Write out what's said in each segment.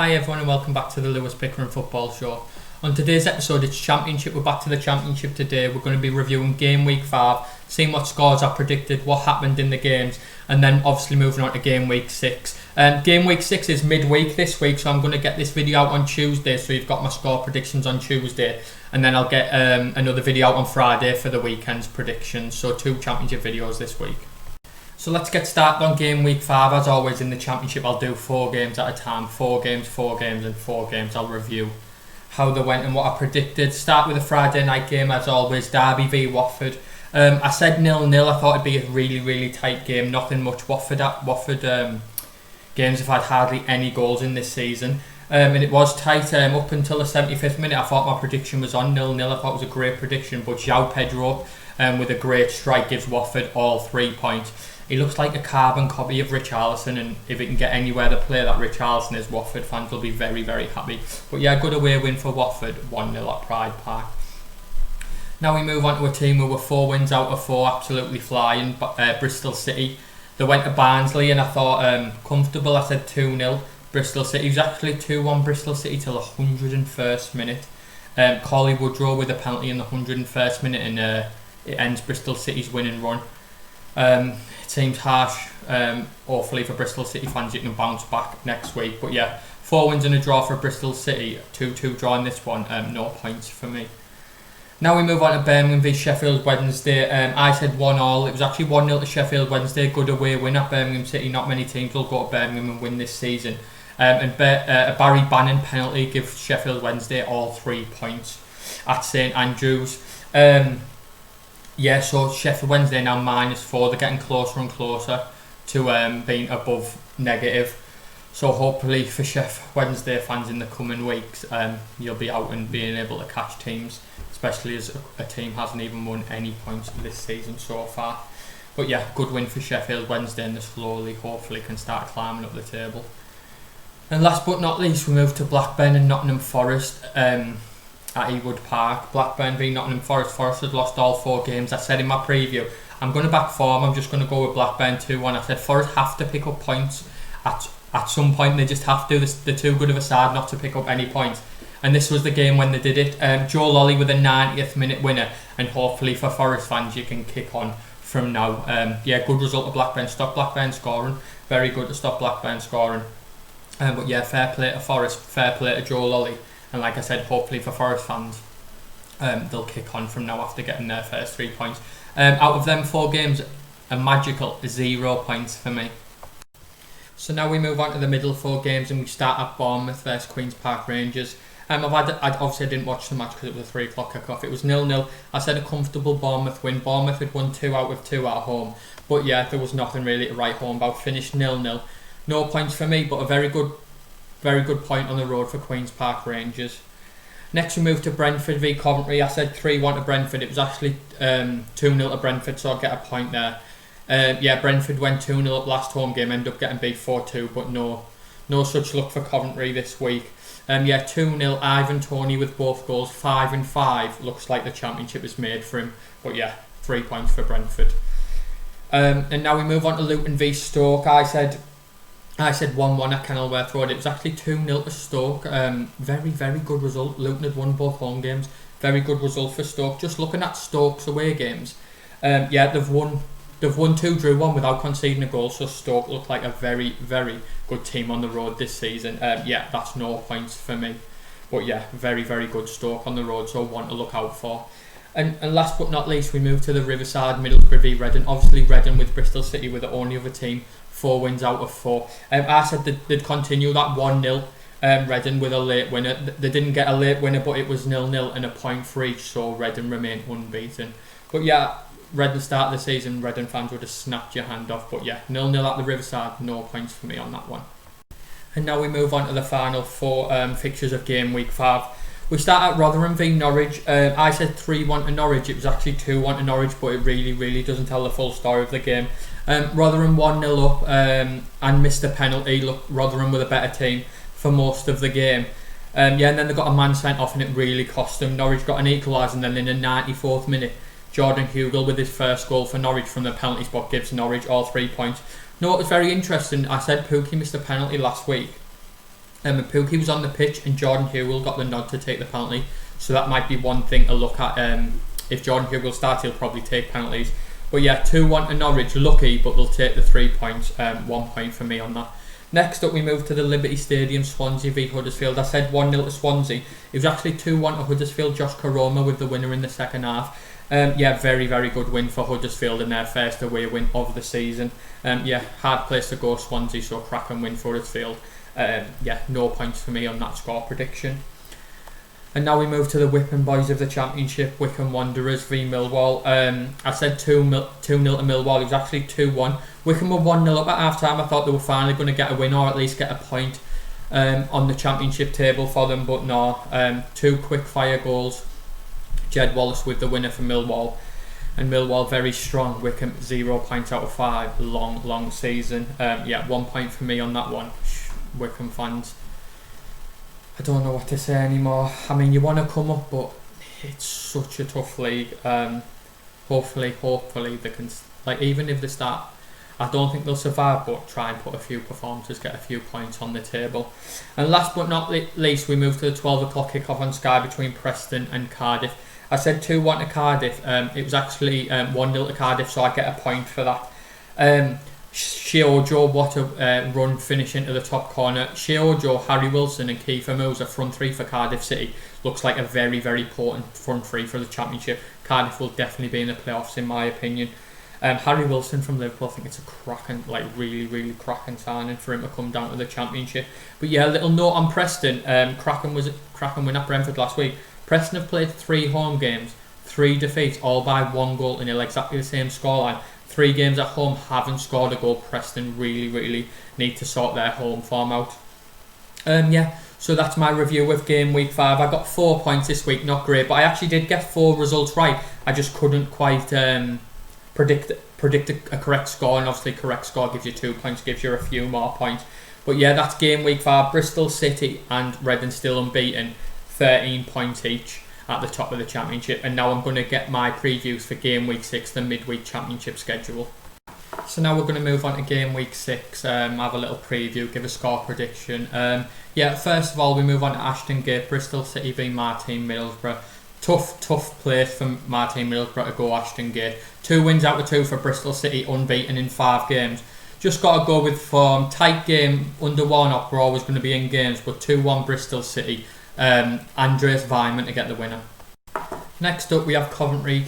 Hi everyone and welcome back to the Lewis Pickering Football Show. On today's episode it's Championship. We're back to the Championship today. We're going to be reviewing Game Week 5, seeing what scores are predicted, what happened in the games, and then obviously moving on to Game Week 6. Game Week 6 is midweek this week, so I'm going to get this video out on Tuesday, so you've got my score predictions on Tuesday, and then I'll get another video out on Friday for the weekend's predictions, so 2 Championship videos this week. So let's get started on Game Week 5. As always in the Championship, I'll do 4 games at a time. 4 games, 4 games and 4 games. I'll review how they went and what I predicted. Start with a Friday night game as always, Derby v Watford. I said 0-0. I thought it'd be a really tight game. Nothing much Watford games have had hardly any goals in this season. And it was tight up until the 75th minute. I thought my prediction was on 0-0. I thought it was a great prediction, but João Pedro with a great strike gives Watford all 3 points. He looks like a carbon copy of Richarlison, and if he can get anywhere to play that Richarlison is, Watford fans will be very happy. But yeah, good away win for Watford, 1-0 at Pride Park. Now we move on to a team who were 4 wins out of 4, absolutely flying, Bristol City. They went to Barnsley and I thought comfortable. I said 2-0 Bristol City. It was actually 2-1 Bristol City till the 101st minute. Collie Woodrow with a penalty in the 101st minute, and it ends Bristol City's winning run. It seems harsh, hopefully for Bristol City fans you can bounce back next week, but yeah, 4 wins and a draw for Bristol City, 2-2 draw in this one, no points for me. Now we move on to Birmingham v Sheffield Wednesday. I said 1-1, it was actually 1-0 to Sheffield Wednesday, good away win at Birmingham City. Not many teams will go to Birmingham and win this season. A Barry Bannon penalty gives Sheffield Wednesday all 3 points at St Andrews. Yeah, so Sheffield Wednesday now -4. They're getting closer and closer to being above negative. So hopefully for Sheffield Wednesday fans in the coming weeks, you'll be out and being able to catch teams, especially as a team hasn't even won any points this season so far. But yeah, good win for Sheffield Wednesday, and they slowly, hopefully, can start climbing up the table. And last but not least, we move to Blackburn and Nottingham Forest. At Ewood Park, Blackburn v Nottingham Forest. Forest had lost all 4 games. I said in my preview, I'm going to back form. I'm just going to go with Blackburn 2-1. I said Forest have to pick up points at some point. They just have to. They're too good of a side not to pick up any points. And this was the game when they did it. Joe Lolly with a 90th minute winner, and hopefully for Forest fans you can kick on from now. Yeah, good result of Blackburn. Stop Blackburn scoring. Very good to stop Blackburn scoring. But yeah, fair play to Forest. Fair play to Joe Lolly. And like I said, hopefully for Forest fans, they'll kick on from now after getting their first 3 points. Out of them 4 games, a magical 0 points for me. So now we move on to the middle 4 games, and we start at Bournemouth versus Queen's Park Rangers. I didn't watch the match because it was a 3 o'clock kick-off. It was 0-0. I said a comfortable Bournemouth win. Bournemouth had won 2 out of 2 at home. But yeah, there was nothing really to write home about. Finished 0-0. No points for me, but a very good point on the road for Queen's Park Rangers. Next we move to Brentford v Coventry. I said 3-1 to Brentford. It was actually 2-0 to Brentford, so I'll get a point there. Yeah, Brentford went 2-0 up last home game, ended up getting beat 4-2, but no such luck for Coventry this week. Yeah, 2-0, Ivan Toney with both goals, 5-5. Looks like the Championship is made for him, but yeah, 3 points for Brentford. And now we move on to Luton v Stoke. I said 1-1 at Kenilworth Road. It was actually 2-0 to Stoke. Very good result. Luton had won both home games. Very good result for Stoke. Just looking at Stoke's away games, yeah, they've won 2, drew 1 without conceding a goal. So Stoke look like a very good team on the road this season. Yeah, that's no points for me. But yeah, very good Stoke on the road. So one to look out for. And last but not least, we move to the Riverside, Middlesbrough v Reading. Obviously Reading with Bristol City were the only other team. 4 wins out of 4. I said they'd continue that 1-0. Reading with a late winner. They didn't get a late winner, but it was 0-0 and a point for each, so Reading remained unbeaten. But yeah, Reading start of the season, Reading fans would have snapped your hand off. But yeah, 0-0 at the Riverside, no points for me on that one. And now we move on to the final 4 fixtures of Game Week 5. We start at Rotherham v Norwich. I said 3-1 to Norwich. It was actually 2-1 to Norwich, but it really doesn't tell the full story of the game. Rotherham 1-0 up and missed a penalty. Look, Rotherham were the better team for most of the game. Yeah, and then they got a man sent off and it really cost them. Norwich got an equaliser, and then in the 94th minute, Jordan Hugill with his first goal for Norwich from the penalty spot gives Norwich all 3 points. No, it was very interesting. I said Pookie missed a penalty last week. And Pookie was on the pitch and Jordan Hewell got the nod to take the penalty. So that might be one thing to look at. If Jordan Hewell starts, he'll probably take penalties. But yeah, 2-1 to Norwich. Lucky, but they'll take the 3 points. 1 point for me on that. Next up, we move to the Liberty Stadium, Swansea v Huddersfield. I said 1-0 to Swansea. It was actually 2-1 to Huddersfield. Josh Koroma with the winner in the second half. Yeah, very, very good win for Huddersfield in their first away win of the season. Yeah, hard place to go, Swansea, so cracking win for Huddersfield. Yeah, no points for me on that score prediction. And now we move to the whipping boys of the Championship, Wycombe Wanderers v Millwall. I said 2-0 to Millwall. It was actually 2-1. Wycombe were 1-0 up at half time. I thought they were finally going to get a win or at least get a point on the Championship table for them, but no. 2 quick fire goals. Jed Wallace with the winner for Millwall. And Millwall very strong. Wycombe 0 points out of 5. Long season. Yeah, 1 point for me on that one. Wycombe fans, I don't know what to say anymore. I mean, you want to come up, but it's such a tough league. Hopefully they can, like, even if they start, I don't think they'll survive, but try and put a few performances, get a few points on the table. And last but not least, we move to the 12 o'clock kickoff on Sky between Preston and Cardiff. I said 2-1 to Cardiff. It was actually 1-0 to Cardiff, so I get a point for that. Shea Ojo, what a run finish into the top corner. Shea Ojo, Harry Wilson and Kiefer Moore, front three for Cardiff City. Looks like a very, very important front three for the Championship. Cardiff will definitely be in the playoffs in my opinion. Harry Wilson from Liverpool, I think it's a cracking, like really cracking signing for him to come down to the Championship. But yeah, a little note on Preston. Cracking win at Brentford last week. Preston have played 3 home games, 3 defeats, all by 1 goal in exactly the same scoreline. 3 games at home, haven't scored a goal. Preston really need to sort their home form out. Yeah, so that's my review of game week 5. I got 4 points this week, not great, but I actually did get 4 results right. I just couldn't quite predict a correct score, and obviously correct score gives you 2 points, gives you a few more points. But yeah, that's game week 5. Bristol City and Reading still unbeaten, 13 points each at the top of the Championship. And now I'm going to get my previews for game week 6, the midweek Championship schedule. So now we're going to move on to game week 6, have a little preview, give a score prediction. Yeah, first of all, we move on to Ashton Gate, Bristol City v Martin Middlesbrough. Tough place for Martin Middlesbrough to go, Ashton Gate. 2 wins out of 2 for Bristol City, unbeaten in 5 games. Just got to go with form. Tight game under Warnock, we're always going to be in games, but 2-1 Bristol City. Andreas Weimann to get the winner. Next up, we have Coventry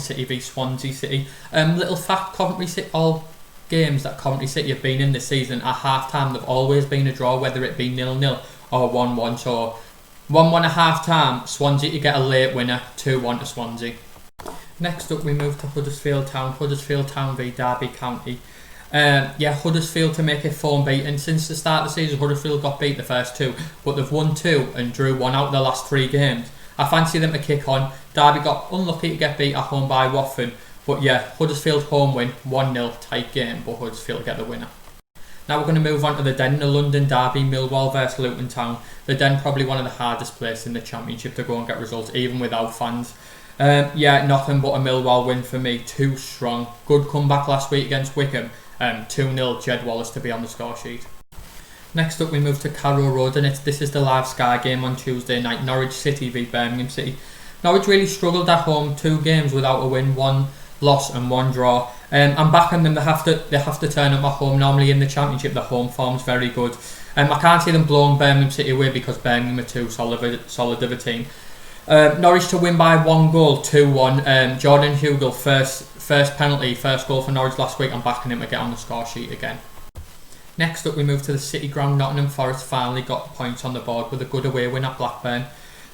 City v Swansea City. Little fact: Coventry City, all games that Coventry City have been in this season at half time, they've always been a draw, whether it be 0-0 or 1-1. So 1-1 at half time, Swansea to get a late winner, 2-1 to Swansea. Next up, we move to Huddersfield Town v Derby County. Yeah, Huddersfield to make it 4 unbeaten. Since the start of the season, Huddersfield got beat the first 2, but they've won 2 and drew 1 out of the last 3 games. I fancy them to kick on. Derby got unlucky to get beat at home by Watford, but yeah, Huddersfield home win, 1-0, tight game, but Huddersfield get the winner. Now we're going to move on to the Den, the London derby, Millwall vs Luton Town. The Den probably one of the hardest places in the Championship to go and get results, even without fans. Yeah, nothing but a Millwall win for me, too strong. Good comeback last week against Wycombe. 2-0 Jed Wallace to be on the score sheet. Next up, we move to Carrow Road, and this is the live Sky game on Tuesday night, Norwich City v Birmingham City. Norwich really struggled at home, 2 games without a win, 1 loss and 1 draw. I'm backing them. They have to turn up at home. Normally in the Championship, the home form's very good. I can't see them blowing Birmingham City away because Birmingham are too solid of a team. Norwich to win by 1 goal, 2-1. Jordan Hugel, first penalty, first goal for Norwich last week. I'm backing him to get on the score sheet again. Next up, we move to the City Ground. Nottingham Forest finally got points on the board with a good away win at Blackburn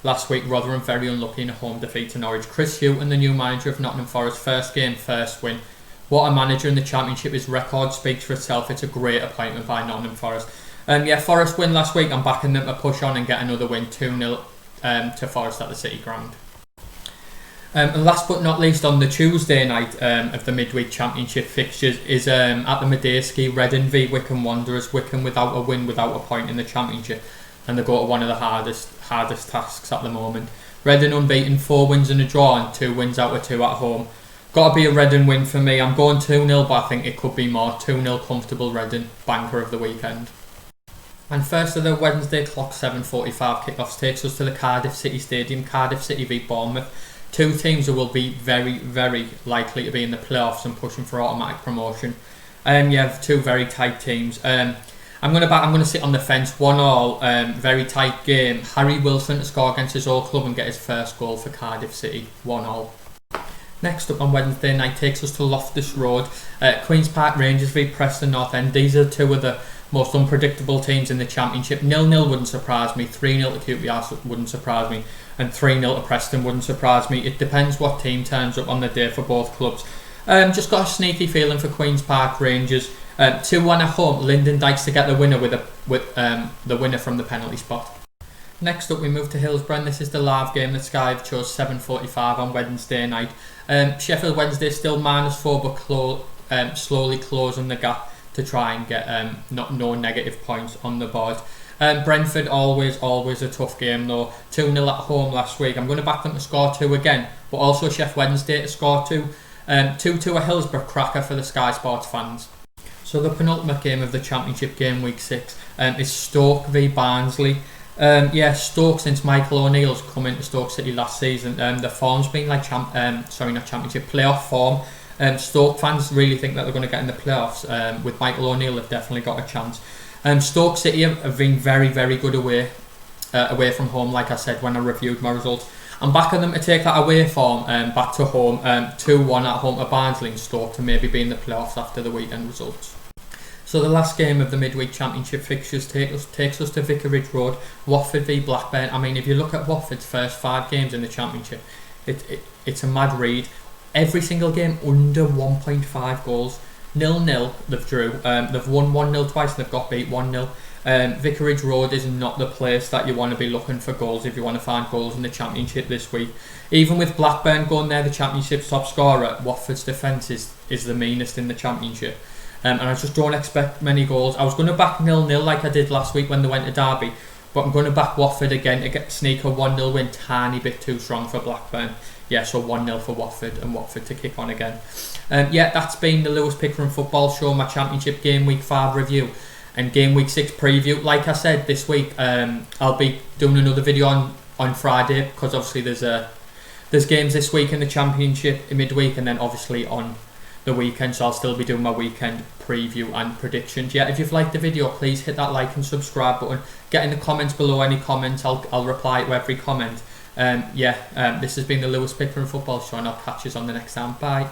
last week. Rotherham very unlucky in a home defeat to Norwich. Chris Hughton, the new manager of Nottingham Forest, first game, first win. What a manager in the Championship. His record speaks for itself. It's a great appointment by Nottingham Forest. Yeah, Forest win last week. I'm backing them to push on and get another win, 2-0 to Forest at the City Ground. And last but not least, on the Tuesday night of the midweek Championship fixtures is at the Madejski, Reading v Wycombe Wanderers. Wycombe without a win, without a point in the Championship, and they go to one of the hardest tasks at the moment. Reading unbeaten, 4 wins and a draw, and 2 wins out of 2 at home. Got to be a Reading win for me. I'm going 2-0, but I think it could be more. 2-0 comfortable Reading, banker of the weekend. And first of the Wednesday clock 7:45 kickoffs takes us to the Cardiff City Stadium, Cardiff City v Bournemouth. Two teams who will be very, very likely to be in the playoffs and pushing for automatic promotion. You have two very tight teams. I'm going to sit on the fence. 1-1, very tight game. Harry Wilson to score against his old club and get his first goal for Cardiff City. 1-1. Next up on Wednesday night takes us to Loftus Road. Queen's Park Rangers v Preston North End. These are two of the most unpredictable teams in the Championship. 0-0 wouldn't surprise me. 3-0 to QPR wouldn't surprise me. And 3-0 to Preston wouldn't surprise me. It depends what team turns up on the day for both clubs. Just got a sneaky feeling for Queen's Park Rangers. 2-1 at home. Lyndon Dykes to get the winner with the winner from the penalty spot. Next up we move to Hillsborough, and this is the live game that Sky have chose 7:45 on Wednesday night. Sheffield Wednesday still -4 but slowly closing the gap to try and get no negative points on the board. Brentford always a tough game though. 2-0 at home last week. I'm going to back them to score 2 again, but also Sheffield Wednesday to score 2. 2-2 a Hillsborough cracker for the Sky Sports fans. So the penultimate game of the Championship, game week 6, is Stoke v Barnsley. Stoke, since Michael O'Neill's come into Stoke City last season, the form's been like playoff form. Stoke fans really think that they're going to get in the playoffs. With Michael O'Neill, they've definitely got a chance. Stoke City have been very, very good away from home, like I said when I reviewed my results. I'm backing them to take that away form back to home. 2-1 at home to Barnsley and Stoke to maybe be in the playoffs after the weekend results. So the last game of the midweek Championship fixtures takes us to Vicarage Road, Watford v Blackburn. I mean, if you look at Watford's first 5 games in the Championship, it's a mad read. Every single game under 1.5 goals. 0-0 they've drew. They've won 1-0 twice and they've got beat 1-0. Vicarage Road is not the place that you want to be looking for goals if you want to find goals in the Championship this week. Even with Blackburn going there, the Championship's top scorer, Watford's defence is the meanest in the Championship. And I just don't expect many goals. I was going to back 0-0 like I did last week when they went to Derby, but I'm going to back Watford again to sneak a 1-0 win, tiny bit too strong for Blackburn. So 1-0 for Watford and Watford to kick on again. That's been the Lewis Pickering Football Show, my Championship Game Week 5 review and Game Week 6 preview. Like I said, this week I'll be doing another video on Friday because obviously there's games this week in the Championship in midweek and then obviously on the weekend, so I'll still be doing my weekend preview and predictions. If you've liked the video, please hit that like and subscribe button. Get in the comments below any comments. I'll reply to every comment. This has been the Lewis Pickering Football Show and I'll catch you on the next time. Bye.